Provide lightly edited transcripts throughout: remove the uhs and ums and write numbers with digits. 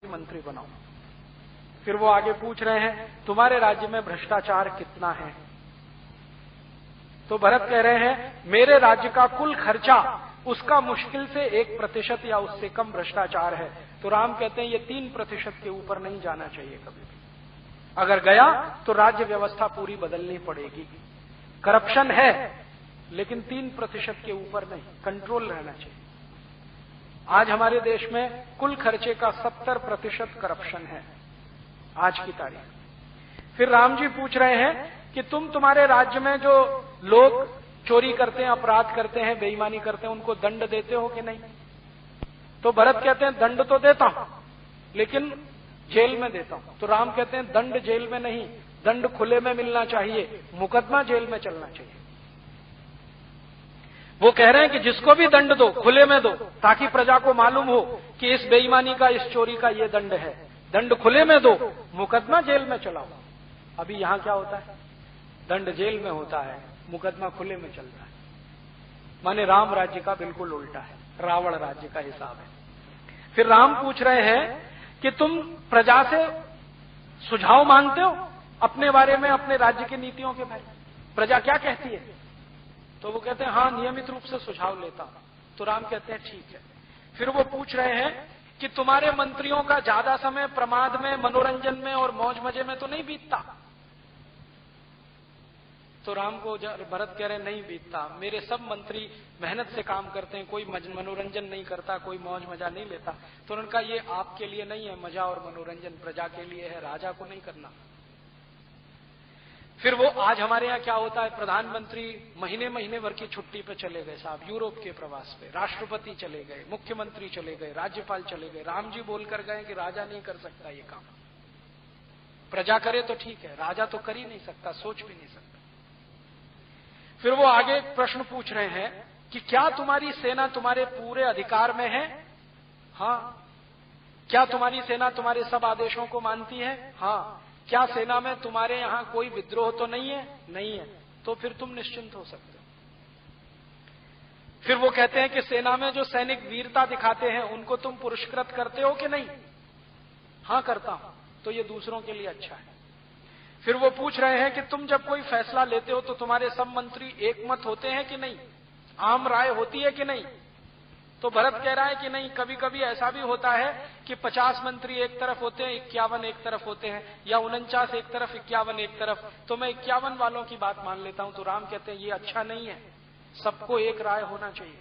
मंत्री बनाओ। फिर वो आगे पूछ रहे हैं तुम्हारे राज्य में भ्रष्टाचार कितना है? तो भरत कह रहे हैं मेरे राज्य का कुल खर्चा उसका मुश्किल से 1% या उससे कम भ्रष्टाचार है। तो राम कहते हैं ये 3% के ऊपर नहीं जाना चाहिए कभी भी। अगर गया तो राज्य व्यवस्था पूरी बदलनी पड़ेगी। करप्शन है लेकिन 3% के ऊपर नहीं, कंट्रोल रहना चाहिए। आज हमारे देश में कुल खर्चे का 70% करप्शन है आज की तारीख। फिर राम जी पूछ रहे हैं कि तुम्हारे राज्य में जो लोग चोरी करते हैं, अपराध करते हैं, बेईमानी करते हैं, उनको दंड देते हो कि नहीं? तो भरत कहते हैं दंड तो देता हूं लेकिन जेल में देता हूं। तो राम कहते हैं दंड जेल में नहीं, दंड खुले में मिलना चाहिए, मुकदमा जेल में चलना चाहिए। वो कह रहे हैं कि जिसको भी दंड दो खुले में दो ताकि प्रजा को मालूम हो कि इस बेईमानी का, इस चोरी का ये दंड है। दंड खुले में दो, मुकदमा जेल में चलाओ। अभी यहां क्या होता है? दंड जेल में होता है, मुकदमा खुले में चलता है। माने राम राज्य का बिल्कुल उल्टा है, रावण राज्य का हिसाब है। फिर राम पूछ रहे हैं कि तुम प्रजा से सुझाव मांगते हो अपने बारे में, अपने राज्य की नीतियों के बारे में, प्रजा क्या कहती है? तो वो कहते हैं हाँ नियमित रूप से सुझाव लेता हूं। तो राम कहते हैं ठीक है। फिर वो पूछ रहे हैं कि तुम्हारे मंत्रियों का ज्यादा समय प्रमाद में, मनोरंजन में और मौज मजे में तो नहीं बीतता? तो राम को भरत कह रहे हैं नहीं बीतता, मेरे सब मंत्री मेहनत से काम करते हैं, कोई मनोरंजन नहीं करता, कोई मौज मजा नहीं लेता। तो उन्होंने कहा ये आपके लिए नहीं है मजा और मनोरंजन, प्रजा के लिए है, राजा को नहीं करना। फिर वो आज हमारे यहाँ क्या होता है, प्रधानमंत्री महीने महीने भर की छुट्टी पे चले गए साहब, यूरोप के प्रवास पे, राष्ट्रपति चले गए, मुख्यमंत्री चले गए, राज्यपाल चले गए। राम जी बोलकर गए कि राजा नहीं कर सकता ये काम, प्रजा करे तो ठीक है, राजा तो कर ही नहीं सकता, सोच भी नहीं सकता। फिर वो आगे प्रश्न पूछ रहे हैं कि क्या तुम्हारी सेना तुम्हारे पूरे अधिकार में है? हाँ। क्या तुम्हारी सेना तुम्हारे सब आदेशों को मानती है? हाँ। क्या सेना में तुम्हारे यहां कोई विद्रोह तो नहीं है? नहीं है। तो फिर तुम निश्चिंत हो सकते हो। फिर वो कहते हैं कि सेना में जो सैनिक वीरता दिखाते हैं उनको तुम पुरस्कृत करते हो कि नहीं? हाँ करता हूं। तो ये दूसरों के लिए अच्छा है। फिर वो पूछ रहे हैं कि तुम जब कोई फैसला लेते हो तो तुम्हारे सब मंत्री एकमत होते हैं कि नहीं, आम राय होती है कि नहीं? तो भरत कह रहा है कि नहीं, कभी कभी ऐसा भी होता है कि 50 मंत्री एक तरफ होते हैं, 51 एक तरफ होते हैं, या 49 एक तरफ, 51 एक तरफ, तो मैं 51 वालों की बात मान लेता हूं। तो राम कहते हैं ये अच्छा नहीं है, सबको एक राय होना चाहिए,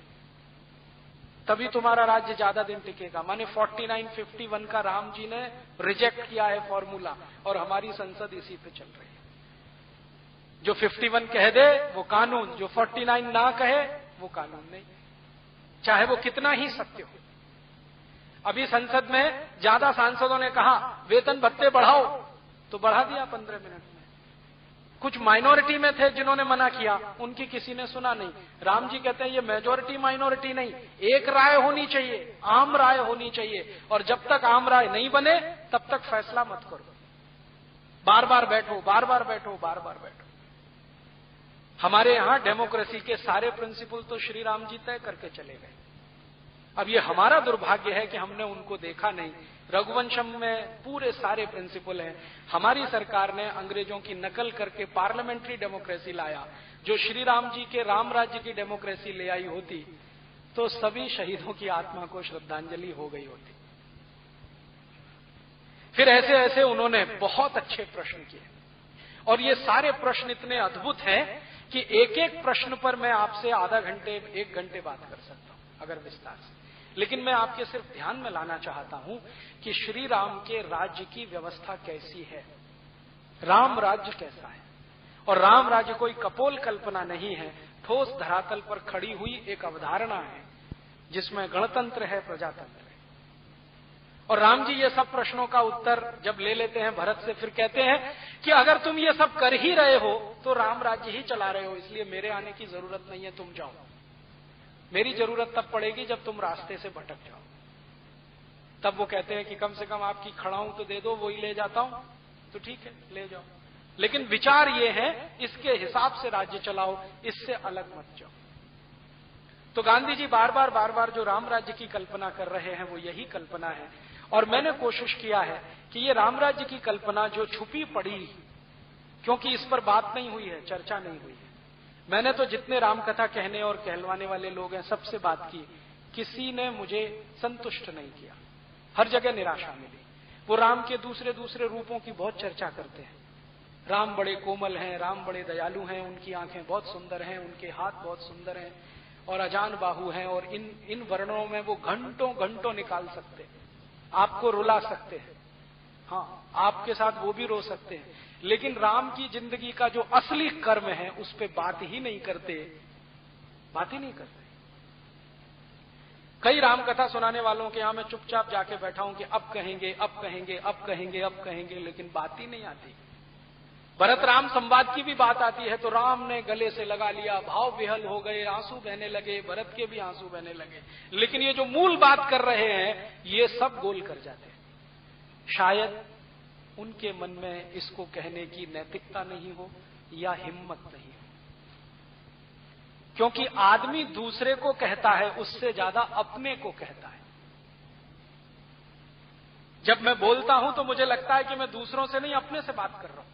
तभी तुम्हारा राज्य ज्यादा दिन टिकेगा। माने 49-51 का राम जी ने रिजेक्ट किया है फॉर्मूला, और हमारी संसद इसी पे चल रही है। जो 51 कह दे वो कानून, जो 49 ना कहे वो कानून नहीं, चाहे वो कितना ही सत्य हो। अभी संसद में ज्यादा सांसदों ने कहा वेतन भत्ते बढ़ाओ, तो बढ़ा दिया 15 मिनट में। कुछ माइनॉरिटी में थे जिन्होंने मना किया, उनकी किसी ने सुना नहीं। राम जी कहते हैं ये मेजॉरिटी माइनॉरिटी नहीं, एक राय होनी चाहिए, आम राय होनी चाहिए, और जब तक आम राय नहीं बने तब तक फैसला मत करो। बार बार बैठो, बार बार बैठो, बार बार बैठो। हमारे यहां डेमोक्रेसी के सारे प्रिंसिपल तो श्री राम जी तय करके चले गए। अब ये हमारा दुर्भाग्य है कि हमने उनको देखा नहीं। रघुवंशम में पूरे सारे प्रिंसिपल हैं। हमारी सरकार ने अंग्रेजों की नकल करके पार्लियामेंट्री डेमोक्रेसी लाया। जो श्री राम जी के राम राज्य की डेमोक्रेसी ले आई होती तो सभी शहीदों की आत्मा को श्रद्धांजलि हो गई होती। फिर ऐसे ऐसे उन्होंने बहुत अच्छे प्रश्न किए, और ये सारे प्रश्न इतने अद्भुत हैं कि एक एक प्रश्न पर मैं आपसे आधा घंटे, 1 घंटे बात कर सकता हूं अगर विस्तार से। लेकिन मैं आपके सिर्फ ध्यान में लाना चाहता हूं कि श्री राम के राज्य की व्यवस्था कैसी है, राम राज्य कैसा है। और राम राज्य कोई कपोल कल्पना नहीं है, ठोस धरातल पर खड़ी हुई एक अवधारणा है जिसमें गणतंत्र है, प्रजातंत्र है। और राम जी ये सब प्रश्नों का उत्तर जब ले लेते हैं भरत से, फिर कहते हैं कि अगर तुम ये सब कर ही रहे हो तो राम राज्य ही चला रहे हो, इसलिए मेरे आने की जरूरत नहीं है, तुम जाओ। मेरी जरूरत तब पड़ेगी जब तुम रास्ते से भटक जाओ। तब वो कहते हैं कि कम से कम आपकी खड़ाऊं तो दे दो, वो ही ले जाता हूं। तो ठीक है, ले जाओ, लेकिन विचार ये है इसके हिसाब से राज्य चलाओ, इससे अलग मत जाओ। तो गांधी जी बार बार जो राम राज्य की कल्पना कर रहे हैं वो यही कल्पना है। और मैंने कोशिश किया है कि ये राम राज्य की कल्पना जो छुपी पड़ी, क्योंकि इस पर बात नहीं हुई है, चर्चा नहीं हुई है, मैंने तो जितने रामकथा कहने और कहलवाने वाले लोग हैं सबसे बात की, किसी ने मुझे संतुष्ट नहीं किया, हर जगह निराशा मिली। वो राम के दूसरे दूसरे रूपों की बहुत चर्चा करते हैं। राम बड़े कोमल हैं, राम बड़े दयालु हैं, उनकी आंखें बहुत सुंदर हैं, उनके हाथ बहुत सुंदर हैं और अजान बाहु हैं, और इन वर्णों में वो घंटों घंटों निकाल सकते हैं, आपको रुला सकते हैं, हाँ आपके साथ वो भी रो सकते हैं, लेकिन राम की जिंदगी का जो असली कर्म है उस पे बात ही नहीं करते, बात ही नहीं करते। कई रामकथा सुनाने वालों के यहां मैं चुपचाप जाके बैठा हूं कि अब कहेंगे, अब कहेंगे, अब कहेंगे, अब कहेंगे, लेकिन बात ही नहीं आती। भरत राम संवाद की भी बात आती है तो राम ने गले से लगा लिया, भाव विहल हो गए, आंसू बहने लगे, भरत के भी आंसू बहने लगे, लेकिन ये जो मूल बात कर रहे हैं ये सब गोल कर जाते हैं। शायद उनके मन में इसको कहने की नैतिकता नहीं हो या हिम्मत नहीं हो, क्योंकि आदमी दूसरे को कहता है उससे ज्यादा अपने को कहता है। जब मैं बोलता हूं तो मुझे लगता है कि मैं दूसरों से नहीं अपने से बात कर रहा हूं,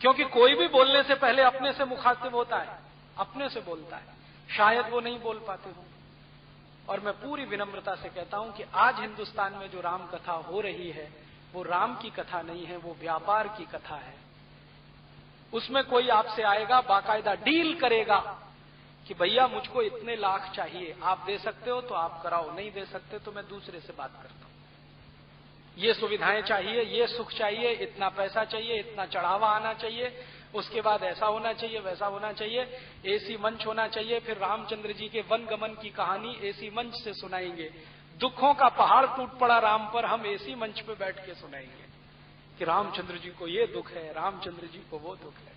क्योंकि कोई भी बोलने से पहले अपने से मुखातिब होता है, अपने से बोलता है। शायद वो नहीं बोल पाते हो, और मैं पूरी विनम्रता से कहता हूं कि आज हिंदुस्तान में जो राम कथा हो रही है वो राम की कथा नहीं है, वो व्यापार की कथा है। उसमें कोई आपसे आएगा, बाकायदा डील करेगा कि भैया मुझको इतने लाख चाहिए, आप दे सकते हो तो आप कराओ, नहीं दे सकते तो मैं दूसरे से बात करता हूं। ये सुविधाएं चाहिए, ये सुख चाहिए, इतना पैसा चाहिए, इतना चढ़ावा आना चाहिए, उसके बाद ऐसा होना चाहिए, वैसा होना चाहिए, एसी मंच होना चाहिए। फिर रामचंद्र जी के वन गमन की कहानी एसी मंच से सुनाएंगे। दुखों का पहाड़ टूट पड़ा राम पर, हम एसी मंच पे बैठ के सुनाएंगे कि रामचंद्र जी को ये दुख है, रामचंद्र जी को वो दुख है।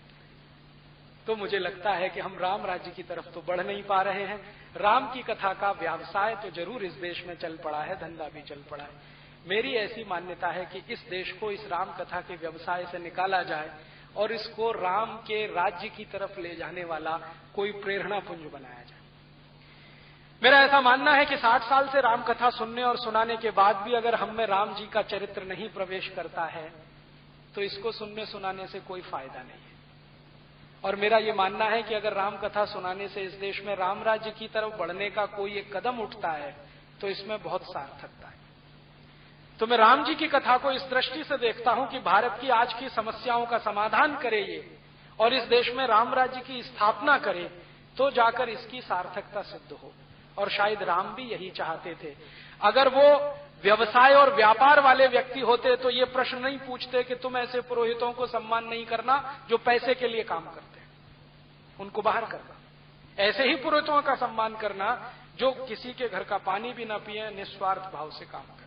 तो मुझे लगता है कि हम राम राज्य की तरफ तो बढ़ नहीं पा रहे हैं। राम की कथा का व्यवसाय तो जरूर इस देश में चल पड़ा है, धंधा भी चल पड़ा है। मेरी ऐसी मान्यता है कि इस देश को इस राम कथा के व्यवसाय से निकाला जाए और इसको राम के राज्य की तरफ ले जाने वाला कोई प्रेरणा पुंज बनाया जाए। मेरा ऐसा मानना है कि 60 साल से राम कथा सुनने और सुनाने के बाद भी अगर हम में राम जी का चरित्र नहीं प्रवेश करता है तो इसको सुनने सुनाने से कोई फायदा नहीं है। और मेरा ये मानना है कि अगर राम कथा सुनाने से इस देश में राम राज्य की तरफ बढ़ने का कोई एक कदम उठता है तो इसमें बहुत सार्थकता है। तो मैं राम जी की कथा को इस दृष्टि से देखता हूं कि भारत की आज की समस्याओं का समाधान करे ये, और इस देश में राम राज्य की स्थापना करे, तो जाकर इसकी सार्थकता सिद्ध हो। और शायद राम भी यही चाहते थे। अगर वो व्यवसाय और व्यापार वाले व्यक्ति होते तो ये प्रश्न नहीं पूछते कि तुम ऐसे पुरोहितों को सम्मान नहीं करना जो पैसे के लिए काम करते हैं, उनको बाहर करना। ऐसे ही पुरोहितों का सम्मान करना जो किसी के घर का पानी भी ना पिए, निस्वार्थ भाव से काम करें।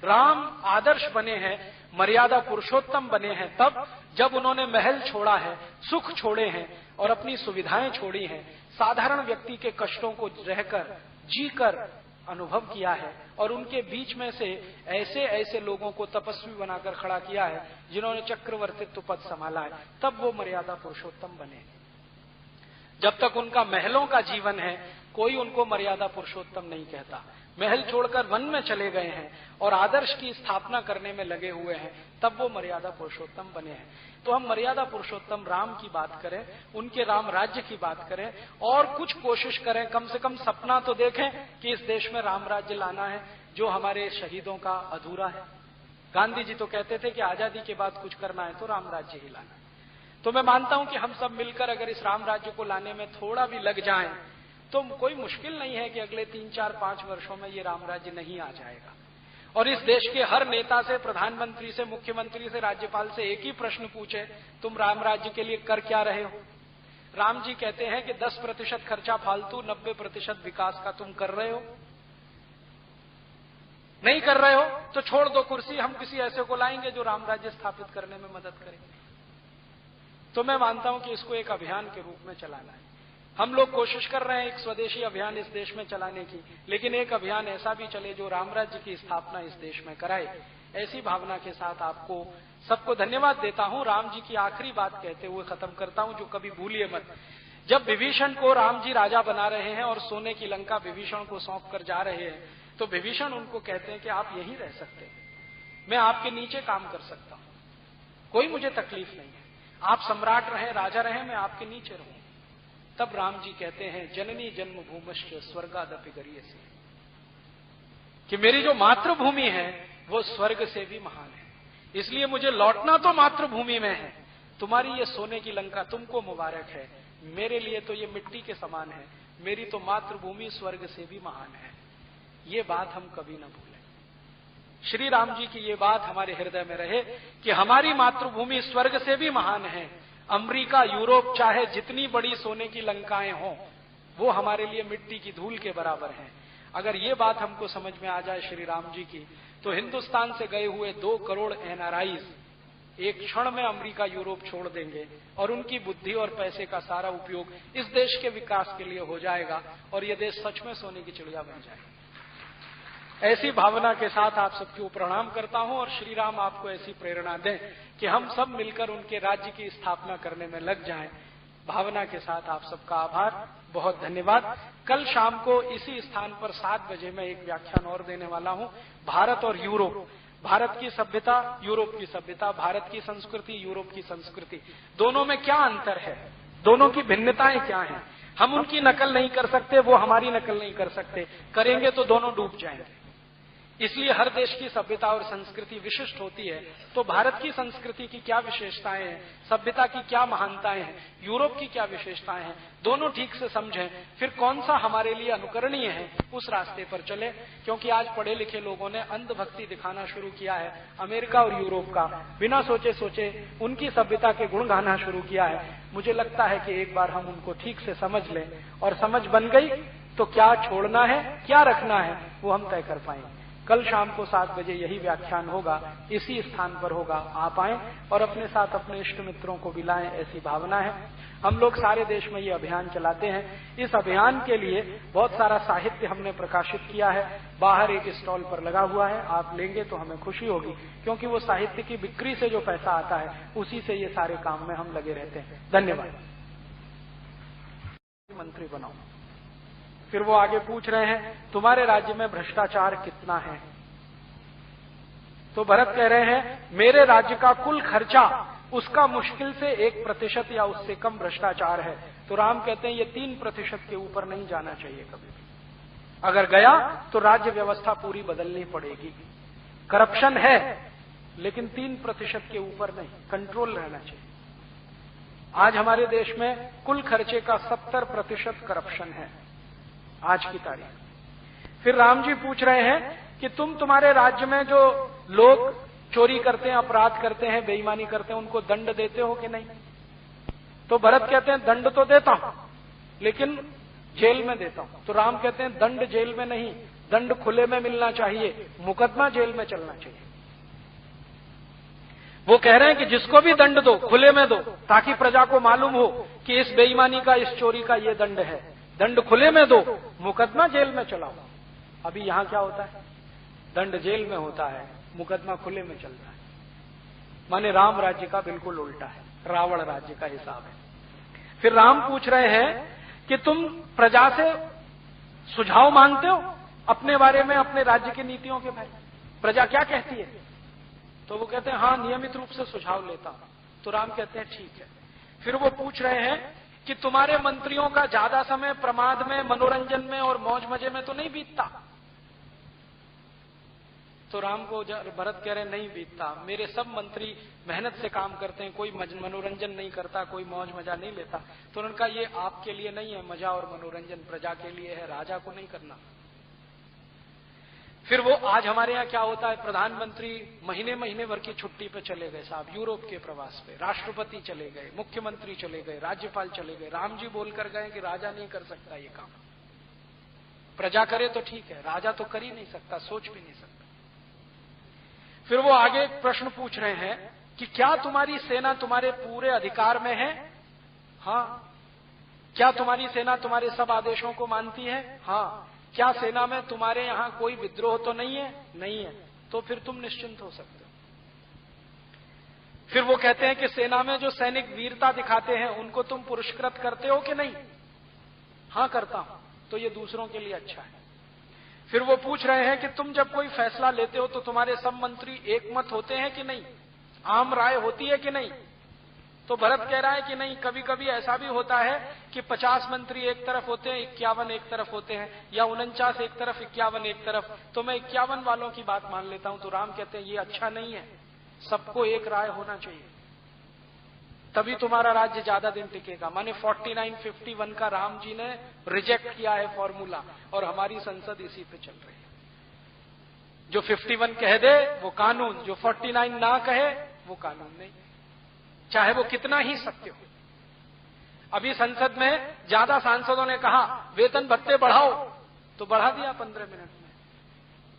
राम आदर्श बने हैं, मर्यादा पुरुषोत्तम बने हैं तब जब उन्होंने महल छोड़ा है, सुख छोड़े हैं और अपनी सुविधाएं छोड़ी हैं, साधारण व्यक्ति के कष्टों को रहकर, जीकर अनुभव किया है और उनके बीच में से ऐसे ऐसे लोगों को तपस्वी बनाकर खड़ा किया है जिन्होंने चक्रवर्तित्व पद संभाला है, तब वो मर्यादा पुरुषोत्तम बने। जब तक उनका महलों का जीवन है कोई उनको मर्यादा पुरुषोत्तम नहीं कहता। महल छोड़कर वन में चले गए हैं और आदर्श की स्थापना करने में लगे हुए हैं, तब वो मर्यादा पुरुषोत्तम बने हैं। तो हम मर्यादा पुरुषोत्तम राम की बात करें, उनके राम राज्य की बात करें और कुछ कोशिश करें, कम से कम सपना तो देखें कि इस देश में राम राज्य लाना है जो हमारे शहीदों का अधूरा है। गांधी जी तो कहते थे कि आजादी के बाद कुछ करना है तो राम राज्य ही लाना है। तो मैं मानता हूं कि हम सब मिलकर अगर इस राम राज्य को लाने में थोड़ा भी लग जाएं तो कोई मुश्किल नहीं है कि अगले 3, 4, 5 वर्षों में ये राम राज्य नहीं आ जाएगा। और इस देश के हर नेता से, प्रधानमंत्री से, मुख्यमंत्री से, राज्यपाल से एक ही प्रश्न पूछे, तुम राम राज्य के लिए कर क्या रहे हो? राम जी कहते हैं कि 10% खर्चा फालतू, 90% विकास का तुम कर रहे हो। नहीं कर रहे हो तो छोड़ दो कुर्सी, हम किसी ऐसे को लाएंगे जो राम राज्य स्थापित करने में मदद करेंगे। तो मैं मानता हूं कि इसको एक अभियान के रूप में चलाना है। हम लोग कोशिश कर रहे हैं एक स्वदेशी अभियान इस देश में चलाने की, लेकिन एक अभियान ऐसा भी चले जो राम राज्य की स्थापना इस देश में कराए। ऐसी भावना के साथ आपको सबको धन्यवाद देता हूं। राम जी की आखिरी बात कहते हुए खत्म करता हूं, जो कभी भूलिए मत। जब विभीषण को राम जी राजा बना रहे हैं और सोने की लंका विभीषण को सौंप कर जा रहे हैं, तो विभीषण उनको कहते हैं कि आप यहीं रह सकते हैं, मैं आपके नीचे काम कर सकता हूं, कोई मुझे तकलीफ नहीं है, आप सम्राट रहें, राजा रहें, मैं आपके नीचे रहूं। तब राम जी कहते हैं जननी जन्म भूमश्च स्वर्गादपि गरीयसी, कि मेरी जो मातृभूमि है वो स्वर्ग से भी महान है, इसलिए मुझे लौटना तो मातृभूमि में है। तुम्हारी ये सोने की लंका तुमको मुबारक है, मेरे लिए तो ये मिट्टी के समान है, मेरी तो मातृभूमि स्वर्ग से भी महान है। ये बात हम कभी न भूलें। श्री राम जी की ये बात हमारे हृदय में रहे कि हमारी मातृभूमि स्वर्ग से भी महान है। अमेरिका, यूरोप, चाहे जितनी बड़ी सोने की लंकाएं हों, वो हमारे लिए मिट्टी की धूल के बराबर हैं। अगर ये बात हमको समझ में आ जाए श्री राम जी की, तो हिंदुस्तान से गए हुए 2 करोड़ एनआरआईज एक क्षण में अमेरिका, यूरोप छोड़ देंगे और उनकी बुद्धि और पैसे का सारा उपयोग इस देश के विकास के लिए हो जाएगा और ये देश सच में सोने की चिड़िया बन जाएगा। ऐसी भावना के साथ आप सबको प्रणाम करता हूं और श्री राम आपको ऐसी प्रेरणा दें कि हम सब मिलकर उनके राज्य की स्थापना करने में लग जाएं। भावना के साथ आप सबका आभार, बहुत धन्यवाद। कल शाम को इसी स्थान पर 7 बजे मैं एक व्याख्यान और देने वाला हूं, भारत और यूरोप, भारत की सभ्यता, यूरोप की सभ्यता, भारत की संस्कृति, यूरोप की संस्कृति, दोनों में क्या अंतर है, दोनों की भिन्नताएं क्या हैं। हम उनकी नकल नहीं कर सकते, वो हमारी नकल नहीं कर सकते, करेंगे तो दोनों डूब जाएंगे। इसलिए हर देश की सभ्यता और संस्कृति विशिष्ट होती है। तो भारत की संस्कृति की क्या विशेषताएं हैं, सभ्यता की क्या महानताएं हैं, यूरोप की क्या विशेषताएं हैं, दोनों ठीक से समझें, फिर कौन सा हमारे लिए अनुकरणीय है उस रास्ते पर चले। क्योंकि आज पढ़े लिखे लोगों ने अंधभक्ति दिखाना शुरू किया है अमेरिका और यूरोप का, बिना सोचे सोचे उनकी सभ्यता के गुण गाना शुरू किया है। मुझे लगता है कि एक बार हम उनको ठीक से समझ लें और समझ बन गई तो क्या छोड़ना है क्या रखना है वो हम तय कर पाएंगे। कल शाम को 7 बजे यही व्याख्यान होगा, इसी स्थान पर होगा। आप आएं और अपने साथ अपने इष्ट मित्रों को भी लाएं, ऐसी भावना है। हम लोग सारे देश में ये अभियान चलाते हैं। इस अभियान के लिए बहुत सारा साहित्य हमने प्रकाशित किया है, बाहर एक स्टॉल पर लगा हुआ है, आप लेंगे तो हमें खुशी होगी, क्योंकि वो साहित्य की बिक्री से जो पैसा आता है उसी से ये सारे काम में हम लगे रहते हैं। धन्यवाद। मंत्री बनाओ। फिर वो आगे पूछ रहे हैं तुम्हारे राज्य में भ्रष्टाचार कितना है। तो भरत कह रहे हैं मेरे राज्य का कुल खर्चा, उसका मुश्किल से 1% या उससे कम भ्रष्टाचार है। तो राम कहते हैं ये 3% के ऊपर नहीं जाना चाहिए कभी भी। अगर गया तो राज्य व्यवस्था पूरी बदलनी पड़ेगी। करप्शन है लेकिन 3% के ऊपर नहीं, कंट्रोल रहना चाहिए। आज हमारे देश में कुल खर्चे का 70% करप्शन है आज की तारीख। फिर राम जी पूछ रहे हैं कि तुम्हारे राज्य में जो लोग चोरी करते हैं, अपराध करते हैं, बेईमानी करते हैं, उनको दंड देते हो कि नहीं। तो भरत कहते हैं दंड तो देता हूं लेकिन जेल में देता हूं। तो राम कहते हैं दंड जेल में नहीं, दंड खुले में मिलना चाहिए, मुकदमा जेल में चलना चाहिए। वो कह रहे हैं कि जिसको भी दंड दो खुले में दो, ताकि प्रजा को मालूम हो कि इस बेईमानी का, इस चोरी का ये दंड है। दंड खुले में दो, मुकदमा जेल में चलाओ। अभी यहां क्या होता है, दंड जेल में होता है, मुकदमा खुले में चलता है। माने राम राज्य का बिल्कुल उल्टा है, रावण राज्य का हिसाब है। फिर राम पूछ रहे हैं कि तुम प्रजा से सुझाव मांगते हो अपने बारे में, अपने राज्य की नीतियों के बारे में, प्रजा क्या कहती है। तो वो कहते हैं हाँ नियमित रूप से सुझाव लेता हूं। तो राम कहते हैं ठीक है। फिर वो पूछ रहे हैं कि तुम्हारे मंत्रियों का ज्यादा समय प्रमाद में, मनोरंजन में और मौज मजे में तो नहीं बीतता। तो राम को भरत कह रहे नहीं बीतता, मेरे सब मंत्री मेहनत से काम करते हैं, कोई मनोरंजन नहीं करता, कोई मौज मजा नहीं लेता। तो उन्होंने कहा ये आपके लिए नहीं है मजा और मनोरंजन, प्रजा के लिए है, राजा को नहीं करना। फिर वो आज हमारे यहाँ क्या होता है, प्रधानमंत्री महीने भर की छुट्टी पे चले गए साहब, यूरोप के प्रवास पे, राष्ट्रपति चले गए, मुख्यमंत्री चले गए, राज्यपाल चले गए। राम जी बोलकर गए कि राजा नहीं कर सकता ये काम, प्रजा करे तो ठीक है, राजा तो कर ही नहीं सकता, सोच भी नहीं सकता। फिर वो आगे एक प्रश्न पूछ रहे हैं कि क्या तुम्हारी सेना तुम्हारे पूरे अधिकार में है। हाँ। क्या तुम्हारी सेना तुम्हारे सब आदेशों को मानती है। हाँ। क्या सेना में तुम्हारे यहां कोई विद्रोह तो नहीं है। नहीं है। तो फिर तुम निश्चिंत हो सकते हो। फिर वो कहते हैं कि सेना में जो सैनिक वीरता दिखाते हैं उनको तुम पुरस्कृत करते हो कि नहीं। हाँ करता हूं। तो ये दूसरों के लिए अच्छा है। फिर वो पूछ रहे हैं कि तुम जब कोई फैसला लेते हो तो तुम्हारे सब मंत्री एक मत होते हैं कि नहीं, आम राय होती है कि नहीं? तो भरत कह रहा है कि नहीं, कभी कभी ऐसा भी होता है कि 50 मंत्री एक तरफ होते हैं, 51 एक तरफ होते हैं, या 49 एक तरफ, 51 एक तरफ, तो मैं 51 वालों की बात मान लेता हूं। तो राम कहते हैं ये अच्छा नहीं है, सबको एक राय होना चाहिए, तभी तुम्हारा राज्य ज्यादा दिन टिकेगा। माने 49-51 का राम जी ने रिजेक्ट किया है फॉर्मूला, और हमारी संसद इसी पे चल रही है। जो 51 कह दे वो कानून, जो 49 ना कहे वो कानून नहीं, चाहे वो कितना ही सत्य हो। अभी संसद में ज्यादा सांसदों ने कहा वेतन भत्ते बढ़ाओ, तो बढ़ा दिया 15 मिनट में।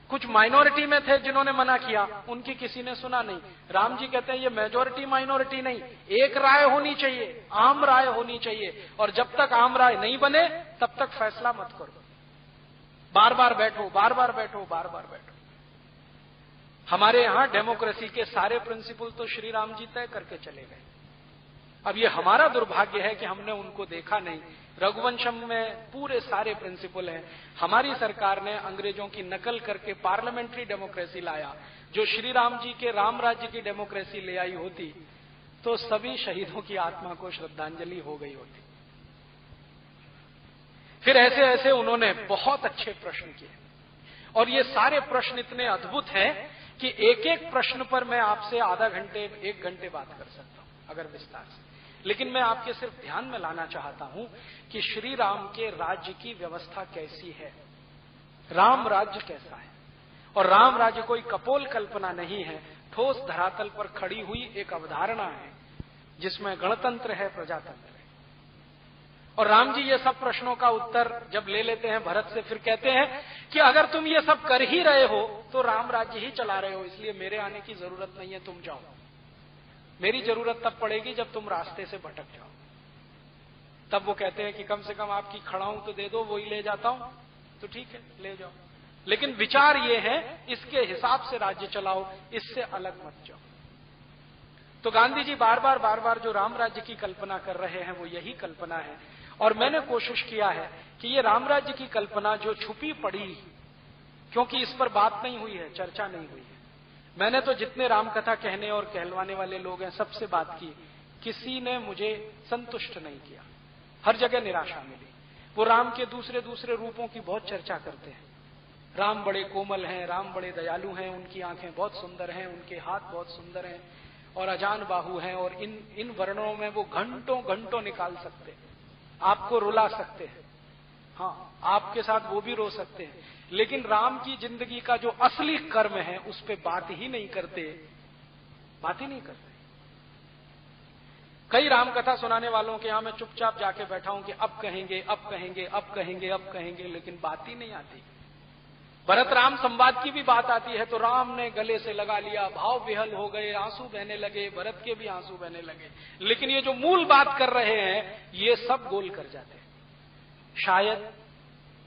कुछ माइनॉरिटी में थे जिन्होंने मना किया, उनकी किसी ने सुना नहीं। राम जी कहते हैं ये मेजॉरिटी माइनॉरिटी नहीं, एक राय होनी चाहिए, आम राय होनी चाहिए, और जब तक आम राय नहीं बने तब तक फैसला मत करो। बार बार बैठो, बार बार बैठो, बार बार बैठो। हमारे यहां डेमोक्रेसी के सारे प्रिंसिपल तो श्री राम जी तय करके चले गए। अब ये हमारा दुर्भाग्य है कि हमने उनको देखा नहीं। रघुवंशम में पूरे सारे प्रिंसिपल हैं। हमारी सरकार ने अंग्रेजों की नकल करके पार्लियामेंट्री डेमोक्रेसी लाया। जो श्री राम जी के राम राज्य की डेमोक्रेसी ले आई होती तो सभी शहीदों की आत्मा को श्रद्धांजलि हो गई होती। फिर ऐसे ऐसे उन्होंने बहुत अच्छे प्रश्न किए, और ये सारे प्रश्न इतने अद्भुत हैं कि एक एक प्रश्न पर मैं आपसे आधा घंटे 1 घंटे बात कर सकता हूं अगर विस्तार से। लेकिन मैं आपके सिर्फ ध्यान में लाना चाहता हूं कि श्री राम के राज्य की व्यवस्था कैसी है, राम राज्य कैसा है। और राम राज्य कोई कपोल कल्पना नहीं है, ठोस धरातल पर खड़ी हुई एक अवधारणा है जिसमें गणतंत्र है, प्रजातंत्र है। और राम जी ये सब प्रश्नों का उत्तर जब ले लेते हैं भरत से, फिर कहते हैं कि अगर तुम ये सब कर ही रहे हो तो राम राज्य ही चला रहे हो, इसलिए मेरे आने की जरूरत नहीं है, तुम जाओ। मेरी जरूरत तब पड़ेगी जब तुम रास्ते से भटक जाओ। तब वो कहते हैं कि कम से कम आपकी खड़ाऊं तो दे दो, वो ही ले जाता हूं। तो ठीक है, ले जाओ, लेकिन विचार ये है इसके हिसाब से राज्य चलाओ, इससे अलग मत जाओ। तो गांधी जी बार बार जो राम राज्य की कल्पना कर रहे हैं वो यही कल्पना है। और मैंने कोशिश किया है कि ये राम राज्य की कल्पना जो छुपी पड़ी, क्योंकि इस पर बात नहीं हुई है, चर्चा नहीं हुई है, मैंने तो जितने रामकथा कहने और कहलवाने वाले लोग हैं सबसे बात की, किसी ने मुझे संतुष्ट नहीं किया, हर जगह निराशा मिली। वो राम के दूसरे दूसरे रूपों की बहुत चर्चा करते हैं। राम बड़े कोमल हैं, राम बड़े दयालु हैं, उनकी आंखें बहुत सुंदर हैं, उनके हाथ बहुत सुंदर हैं, और अजान बाहु हैं, और इन वर्णों में वो घंटों घंटों निकाल सकते हैं, आपको रुला सकते हैं, हाँ आपके साथ वो भी रो सकते हैं। लेकिन राम की जिंदगी का जो असली कर्म है उस पे बात ही नहीं करते, बात ही नहीं करते। कई राम कथा सुनाने वालों के यहां मैं चुपचाप जाके बैठा हूं कि अब कहेंगे, अब कहेंगे, अब कहेंगे, अब कहेंगे, लेकिन बात ही नहीं आती। भरत राम संवाद की भी बात आती है तो राम ने गले से लगा लिया, भाव विहल हो गए, आंसू बहने लगे, भरत के भी आंसू बहने लगे, लेकिन ये जो मूल बात कर रहे हैं ये सब गोल कर जाते हैं। शायद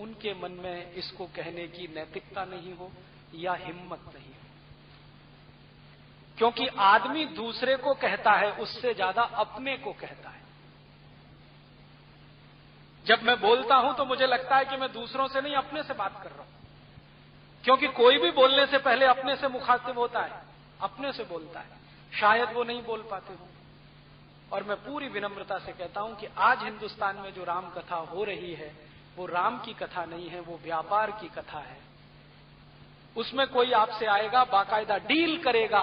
उनके मन में इसको कहने की नैतिकता नहीं हो या हिम्मत नहीं हो, क्योंकि आदमी दूसरे को कहता है उससे ज्यादा अपने को कहता है। जब मैं बोलता हूं तो मुझे लगता है कि मैं दूसरों से नहीं अपने से बात कर रहा हूं, क्योंकि कोई भी बोलने से पहले अपने से मुखातिब होता है, अपने से बोलता है। शायद वो नहीं बोल पाते हो। और मैं पूरी विनम्रता से कहता हूं कि आज हिंदुस्तान में जो राम कथा हो रही है वो राम की कथा नहीं है, वो व्यापार की कथा है। उसमें कोई आपसे आएगा, बाकायदा डील करेगा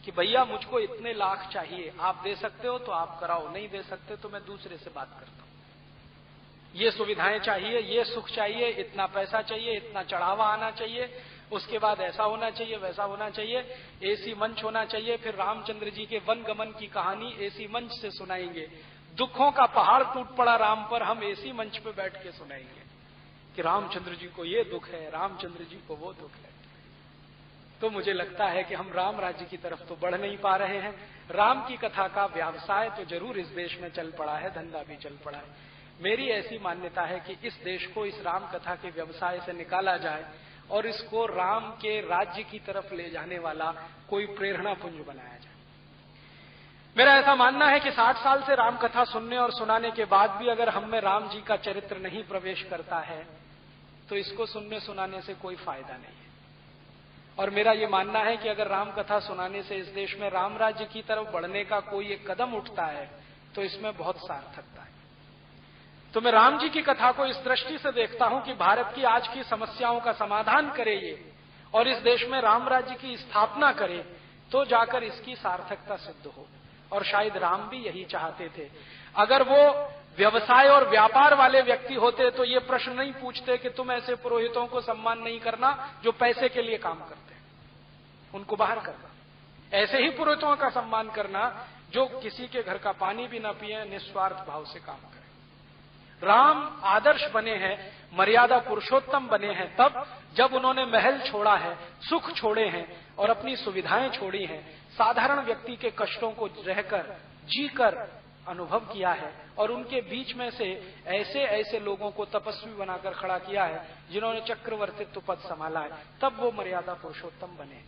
कि भैया मुझको इतने लाख चाहिए, आप दे सकते हो तो आप कराओ, नहीं दे सकते तो मैं दूसरे से बात करता हूं। ये सुविधाएं चाहिए, ये सुख चाहिए, इतना पैसा चाहिए, इतना चढ़ावा आना चाहिए, उसके बाद ऐसा होना चाहिए, वैसा होना चाहिए, एसी मंच होना चाहिए। फिर रामचंद्र जी के वन गमन की कहानी एसी मंच से सुनाएंगे। दुखों का पहाड़ टूट पड़ा राम पर, हम एसी मंच पे बैठ के सुनाएंगे कि रामचंद्र जी को ये दुख है, रामचंद्र जी को वो दुख है। तो मुझे लगता है कि हम राम राज्य की तरफ तो बढ़ नहीं पा रहे हैं। राम की कथा का व्यवसाय तो जरूर इस देश में चल पड़ा है, धंधा भी चल पड़ा है। मेरी ऐसी मान्यता है कि इस देश को इस राम कथा के व्यवसाय से निकाला जाए और इसको राम के राज्य की तरफ ले जाने वाला कोई प्रेरणा पुंज बनाया जाए। मेरा ऐसा मानना है कि 60 साल से राम कथा सुनने और सुनाने के बाद भी अगर हम में राम जी का चरित्र नहीं प्रवेश करता है तो इसको सुनने सुनाने से कोई फायदा नहीं है। और मेरा ये मानना है कि अगर राम कथा सुनाने से इस देश में राम राज्य की तरफ बढ़ने का कोई एक कदम उठता है तो इसमें बहुत सार्थकता है। तो मैं राम जी की कथा को इस दृष्टि से देखता हूं कि भारत की आज की समस्याओं का समाधान करे ये, और इस देश में राम राज्य की स्थापना करे, तो जाकर इसकी सार्थकता सिद्ध हो। और शायद राम भी यही चाहते थे। अगर वो व्यवसाय और व्यापार वाले व्यक्ति होते तो ये प्रश्न नहीं पूछते कि तुम ऐसे पुरोहितों को सम्मान नहीं करना जो पैसे के लिए काम करते हैं, उनको बाहर करना। ऐसे ही पुरोहितों का सम्मान करना जो किसी के घर का पानी भी ना पिए, निस्वार्थ भाव से काम करें। राम आदर्श बने हैं, मर्यादा पुरुषोत्तम बने हैं तब जब उन्होंने महल छोड़ा है, सुख छोड़े हैं और अपनी सुविधाएं छोड़ी हैं, साधारण व्यक्ति के कष्टों को रहकर जीकर अनुभव किया है और उनके बीच में से ऐसे ऐसे लोगों को तपस्वी बनाकर खड़ा किया है जिन्होंने चक्रवर्तित्व पद संभाला है, तब वो मर्यादा पुरुषोत्तम बने।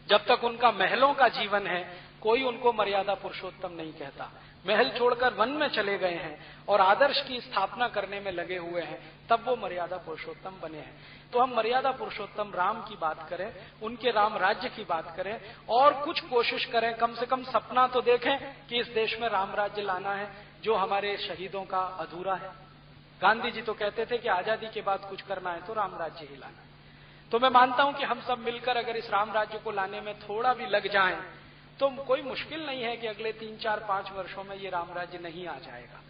जब तक उनका महलों का जीवन है कोई उनको मर्यादा पुरुषोत्तम नहीं कहता। महल छोड़कर वन में चले गए हैं और आदर्श की स्थापना करने में लगे हुए हैं, तब वो मर्यादा पुरुषोत्तम बने हैं। तो हम मर्यादा पुरुषोत्तम राम की बात करें, उनके राम राज्य की बात करें और कुछ कोशिश करें, कम से कम सपना तो देखें कि इस देश में राम राज्य लाना है जो हमारे शहीदों का अधूरा है। गांधी जी तो कहते थे कि आजादी के बाद कुछ करना है तो राम राज्य ही लाना है। तो मैं मानता हूं कि हम सब मिलकर अगर इस राम राज्य को लाने में थोड़ा भी लग जाएं तो कोई मुश्किल नहीं है कि अगले 3, 4, 5 वर्षों में ये राम राज्य नहीं आ जाएगा।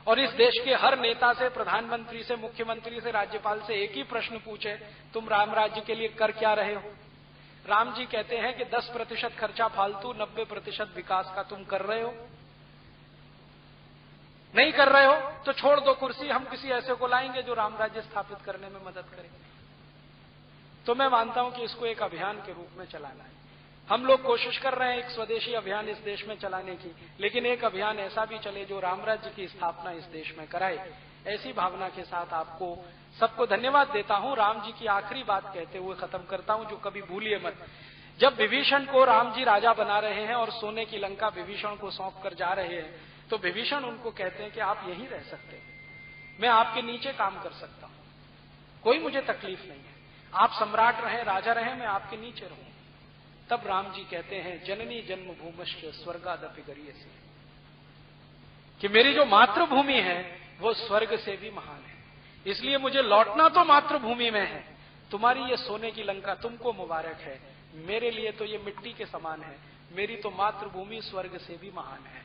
और इस देश के हर नेता से, प्रधानमंत्री से, मुख्यमंत्री से, राज्यपाल से एक ही प्रश्न पूछे, तुम राम राज्य के लिए कर क्या रहे हो? राम जी कहते हैं कि 10% खर्चा फालतू, 90% विकास का तुम कर रहे हो। नहीं कर रहे हो तो छोड़ दो कुर्सी, हम किसी ऐसे को लाएंगे जो राम राज्य स्थापित करने में मदद करेंगे। तो मैं मानता हूं कि इसको एक अभियान के रूप में चलाना है। हम लोग कोशिश कर रहे हैं एक स्वदेशी अभियान इस देश में चलाने की, लेकिन एक अभियान ऐसा भी चले जो राम राज्य की स्थापना इस देश में कराए। ऐसी भावना के साथ आपको सबको धन्यवाद देता हूं। राम जी की आखिरी बात कहते हुए खत्म करता हूं, जो कभी भूलिए मत। जब विभीषण को राम जी राजा बना रहे हैं और सोने की लंका विभीषण को सौंप कर जा रहे हैं, तो विभीषण उनको कहते हैं कि आप यहीं रह सकते हैं, मैं आपके नीचे काम कर सकता हूं, कोई मुझे तकलीफ नहीं है, आप सम्राट रहें, राजा रहें, मैं आपके नीचे रहूं। तब राम जी कहते हैं जननी जन्मभूमिश्च स्वर्गादपि गरीयसी, कि मेरी जो मातृभूमि है वो स्वर्ग से भी महान है, इसलिए मुझे लौटना तो मातृभूमि में है। तुम्हारी ये सोने की लंका तुमको मुबारक है, मेरे लिए तो ये मिट्टी के समान है, मेरी तो मातृभूमि स्वर्ग से भी महान है।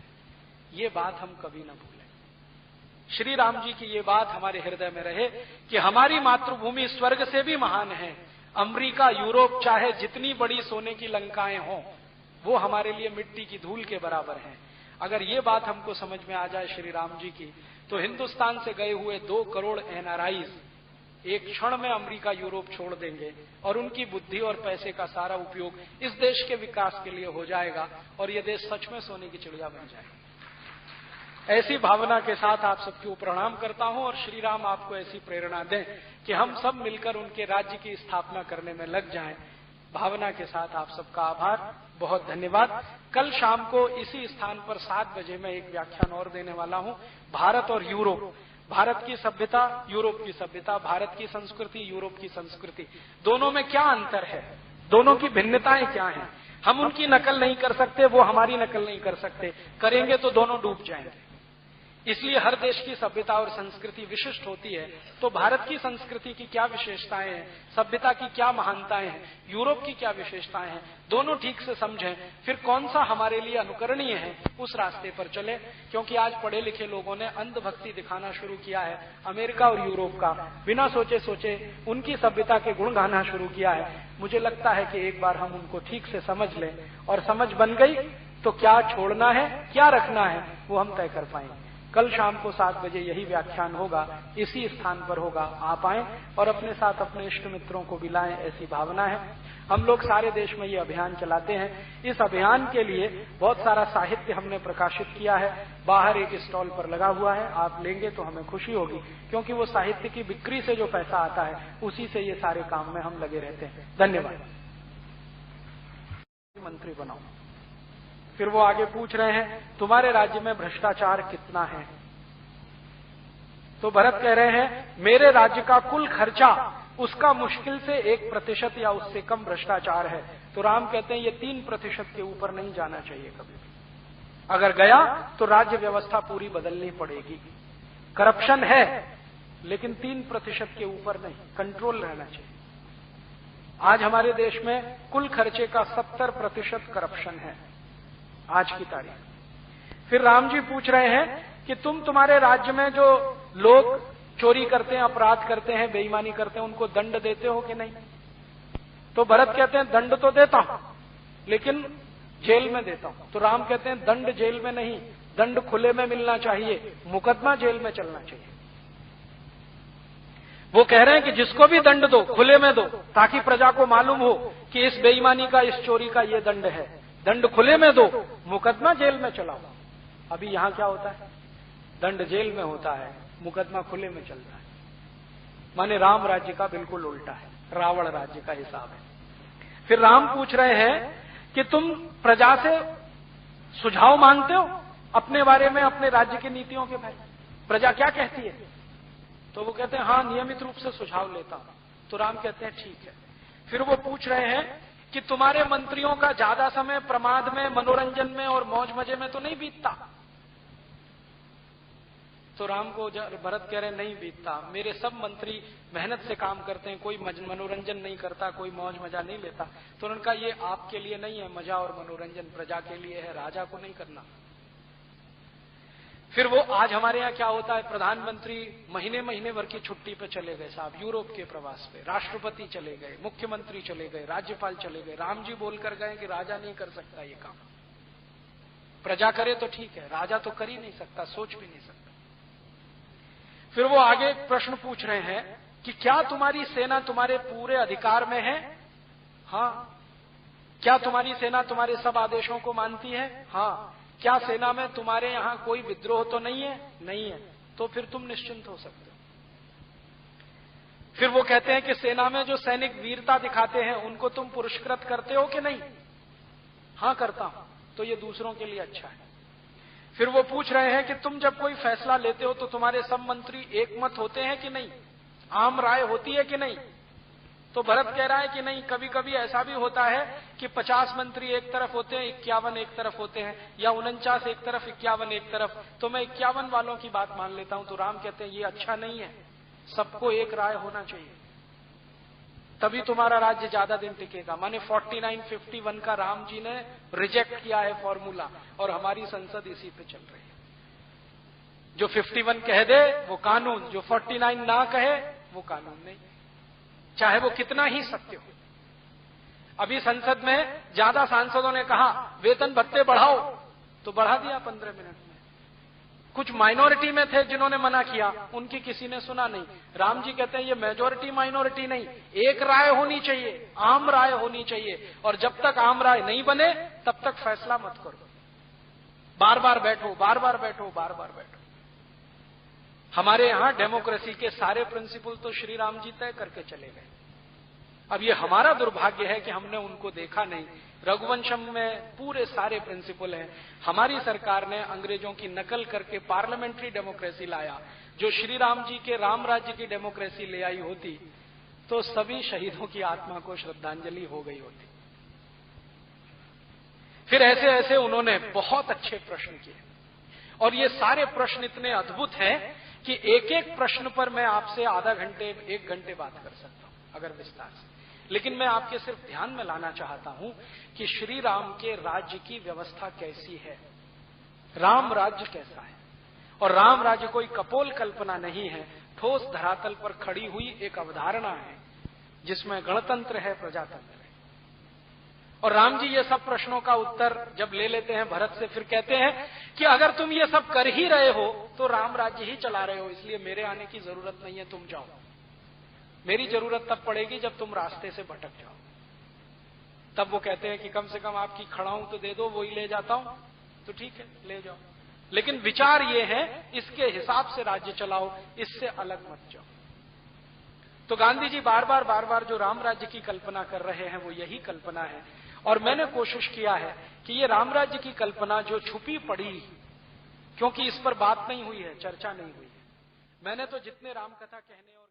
ये बात हम कभी ना भूलें। श्री राम जी की ये बात हमारे हृदय में रहे कि हमारी मातृभूमि स्वर्ग से भी महान है। अमेरिका, यूरोप, चाहे जितनी बड़ी सोने की लंकाएं हों, वो हमारे लिए मिट्टी की धूल के बराबर हैं। अगर ये बात हमको समझ में आ जाए श्री राम जी की, तो हिंदुस्तान से गए हुए 2 करोड़ एनआरआईज एक क्षण में अमेरिका, यूरोप छोड़ देंगे और उनकी बुद्धि और पैसे का सारा उपयोग इस देश के विकास के लिए हो जाएगा और ये देश सच में सोने की चिड़िया बन जाएगा। ऐसी भावना के साथ आप सबको प्रणाम करता हूं और श्री राम आपको ऐसी प्रेरणा दें कि हम सब मिलकर उनके राज्य की स्थापना करने में लग जाएं। भावना के साथ आप सबका आभार, बहुत धन्यवाद। कल शाम को इसी स्थान पर 7 बजे मैं एक व्याख्यान और देने वाला हूं, भारत और यूरोप, भारत की सभ्यता, यूरोप की सभ्यता, भारत की संस्कृति, यूरोप की संस्कृति, दोनों में क्या अंतर है, दोनों की भिन्नताएं क्या हैं। हम उनकी नकल नहीं कर सकते, वो हमारी नकल नहीं कर सकते, करेंगे तो दोनों डूब जाएंगे। इसलिए हर देश की सभ्यता और संस्कृति विशिष्ट होती है। तो भारत की संस्कृति की क्या विशेषताएं हैं, सभ्यता की क्या महानताएं हैं, यूरोप की क्या विशेषताएं हैं, दोनों ठीक से समझें, फिर कौन सा हमारे लिए अनुकरणीय है उस रास्ते पर चले। क्योंकि आज पढ़े लिखे लोगों ने अंधभक्ति दिखाना शुरू किया है अमेरिका और यूरोप का, बिना सोचे सोचे उनकी सभ्यता के गुण गाना शुरू किया है। मुझे लगता है कि एक बार हम उनको ठीक से समझ लें और समझ बन गई तो क्या छोड़ना है, क्या रखना है, वो हम तय कर पाएंगे। कल शाम को 7 बजे यही व्याख्यान होगा, इसी स्थान पर होगा। आप आएं और अपने साथ अपने इष्ट मित्रों को भी लाएं, ऐसी भावना है। हम लोग सारे देश में ये अभियान चलाते हैं। इस अभियान के लिए बहुत सारा साहित्य हमने प्रकाशित किया है, बाहर एक स्टॉल पर लगा हुआ है, आप लेंगे तो हमें खुशी होगी, क्योंकि वो साहित्य की बिक्री से जो पैसा आता है उसी से ये सारे काम में हम लगे रहते हैं। धन्यवाद। मंत्री बनाओ। फिर वो आगे पूछ रहे हैं तुम्हारे राज्य में भ्रष्टाचार कितना है। तो भरत कह रहे हैं मेरे राज्य का कुल खर्चा उसका मुश्किल से 1% या उससे कम भ्रष्टाचार है। तो राम कहते हैं ये 3% के ऊपर नहीं जाना चाहिए कभी भी। अगर गया तो राज्य व्यवस्था पूरी बदलनी पड़ेगी। करप्शन है लेकिन 3% के ऊपर नहीं, कंट्रोल रहना चाहिए। आज हमारे देश में कुल खर्चे का 70% करप्शन है आज की तारीख। फिर राम जी पूछ रहे हैं कि तुम्हारे राज्य में जो लोग चोरी करते हैं, अपराध करते हैं, बेईमानी करते हैं, उनको दंड देते हो कि नहीं? तो भरत कहते हैं दंड तो देता हूं लेकिन जेल में देता हूं। तो राम कहते हैं दंड जेल में नहीं, दंड खुले में मिलना चाहिए, मुकदमा जेल में चलना चाहिए। वो कह रहे हैं कि जिसको भी दंड दो खुले में दो, ताकि प्रजा को मालूम हो कि इस बेईमानी का, इस चोरी का ये दंड है। दंड खुले में दो, मुकदमा जेल में चलाओ। अभी यहां क्या होता है? दंड जेल में होता है, मुकदमा खुले में चलता है। माने राम राज्य का बिल्कुल उल्टा है, रावण राज्य का हिसाब है। फिर राम पूछ रहे हैं कि तुम प्रजा से सुझाव मांगते हो अपने बारे में, अपने राज्य की नीतियों के बारे में, प्रजा क्या कहती है? तो वो कहते हैं हाँ, नियमित रूप से सुझाव लेता हूं। तो राम कहते हैं ठीक है। फिर वो पूछ रहे हैं कि तुम्हारे मंत्रियों का ज्यादा समय प्रमाद में, मनोरंजन में और मौज मजे में तो नहीं बीतता? तो राम को भरत कह रहे नहीं बीतता, मेरे सब मंत्री मेहनत से काम करते हैं, कोई मनोरंजन नहीं करता, कोई मौज मजा नहीं लेता। तो उन्होंने कहा ये आपके लिए नहीं है मजा और मनोरंजन, प्रजा के लिए है, राजा को नहीं करना। फिर वो आज हमारे यहाँ क्या होता है, प्रधानमंत्री महीने महीने भर की छुट्टी पे चले गए साहब, यूरोप के प्रवास पे, राष्ट्रपति चले गए, मुख्यमंत्री चले गए, राज्यपाल चले गए। राम जी बोलकर गए कि राजा नहीं कर सकता ये काम, प्रजा करे तो ठीक है, राजा तो कर ही नहीं सकता, सोच भी नहीं सकता। फिर वो आगे एक प्रश्न पूछ रहे हैं कि क्या तुम्हारी सेना तुम्हारे पूरे अधिकार में है? हाँ। क्या तुम्हारी सेना तुम्हारे सब आदेशों को मानती है? हाँ। क्या सेना में तुम्हारे यहां कोई विद्रोह तो नहीं है? नहीं है। तो फिर तुम निश्चिंत हो सकते हो। फिर वो कहते हैं कि सेना में जो सैनिक वीरता दिखाते हैं उनको तुम पुरस्कृत करते हो कि नहीं? हाँ करता हूं। तो ये दूसरों के लिए अच्छा है। फिर वो पूछ रहे हैं कि तुम जब कोई फैसला लेते हो तो तुम्हारे सब मंत्री एकमत होते हैं कि नहीं, आम राय होती है कि नहीं? तो भरत कह रहा है कि नहीं, कभी कभी ऐसा भी होता है कि 50 मंत्री एक तरफ होते हैं, 51 एक तरफ होते हैं, या 49 एक तरफ, 51 एक तरफ, तो मैं 51 वालों की बात मान लेता हूं। तो राम कहते हैं ये अच्छा नहीं है, सबको एक राय होना चाहिए, तभी तुम्हारा राज्य ज्यादा दिन टिकेगा। माने 49-51 का राम जी ने रिजेक्ट किया है फॉर्मूला, और हमारी संसद इसी पे चल रही है। जो 51 कह दे वो कानून, जो 49 ना कहे वो कानून नहीं, चाहे वो कितना ही सत्य हो। अभी संसद में ज्यादा सांसदों ने कहा वेतन भत्ते बढ़ाओ, तो बढ़ा दिया 15 मिनट में। कुछ माइनॉरिटी में थे जिन्होंने मना किया, उनकी किसी ने सुना नहीं। राम जी कहते हैं ये मेजॉरिटी माइनॉरिटी नहीं, एक राय होनी चाहिए, आम राय होनी चाहिए, और जब तक आम राय नहीं बने तब तक फैसला मत करो। बार बार बैठो, बार बार बैठो, बार बार बैठो। हमारे यहां डेमोक्रेसी के सारे प्रिंसिपल तो श्री राम जी तय करके चले गए। अब ये हमारा दुर्भाग्य है कि हमने उनको देखा नहीं। रघुवंशम में पूरे सारे प्रिंसिपल हैं। हमारी सरकार ने अंग्रेजों की नकल करके पार्लियामेंट्री डेमोक्रेसी लाया। जो श्री राम जी के राम राज्य की डेमोक्रेसी ले आई होती तो सभी शहीदों की आत्मा को श्रद्धांजलि हो गई होती। फिर ऐसे ऐसे उन्होंने बहुत अच्छे प्रश्न किए, और ये सारे प्रश्न इतने अद्भुत हैं कि एक एक प्रश्न पर मैं आपसे आधा घंटे, 1 घंटे बात कर सकता हूं अगर विस्तार से। लेकिन मैं आपके सिर्फ ध्यान में लाना चाहता हूं कि श्री राम के राज्य की व्यवस्था कैसी है, राम राज्य कैसा है। और राम राज्य कोई कपोल कल्पना नहीं है, ठोस धरातल पर खड़ी हुई एक अवधारणा है जिसमें गणतंत्र है, प्रजातंत्र है। और राम जी ये सब प्रश्नों का उत्तर जब ले लेते हैं भरत से, फिर कहते हैं कि अगर तुम ये सब कर ही रहे हो तो राम राज्य ही चला रहे हो, इसलिए मेरे आने की जरूरत नहीं है, तुम जाओ। मेरी जरूरत तब पड़ेगी जब तुम रास्ते से भटक जाओ। तब वो कहते हैं कि कम से कम आपकी खड़ाऊं तो दे दो, वो ही ले जाता हूं। तो ठीक है, ले जाओ, लेकिन विचार ये है इसके हिसाब से राज्य चलाओ, इससे अलग मत जाओ। तो गांधी जी बार बार जो राम राज्य की कल्पना कर रहे हैं वो यही कल्पना है। और मैंने कोशिश किया है कि ये राम राज्य की कल्पना जो छुपी पड़ी, क्योंकि इस पर बात नहीं हुई है, चर्चा नहीं हुई है, मैंने तो जितने रामकथा कहने और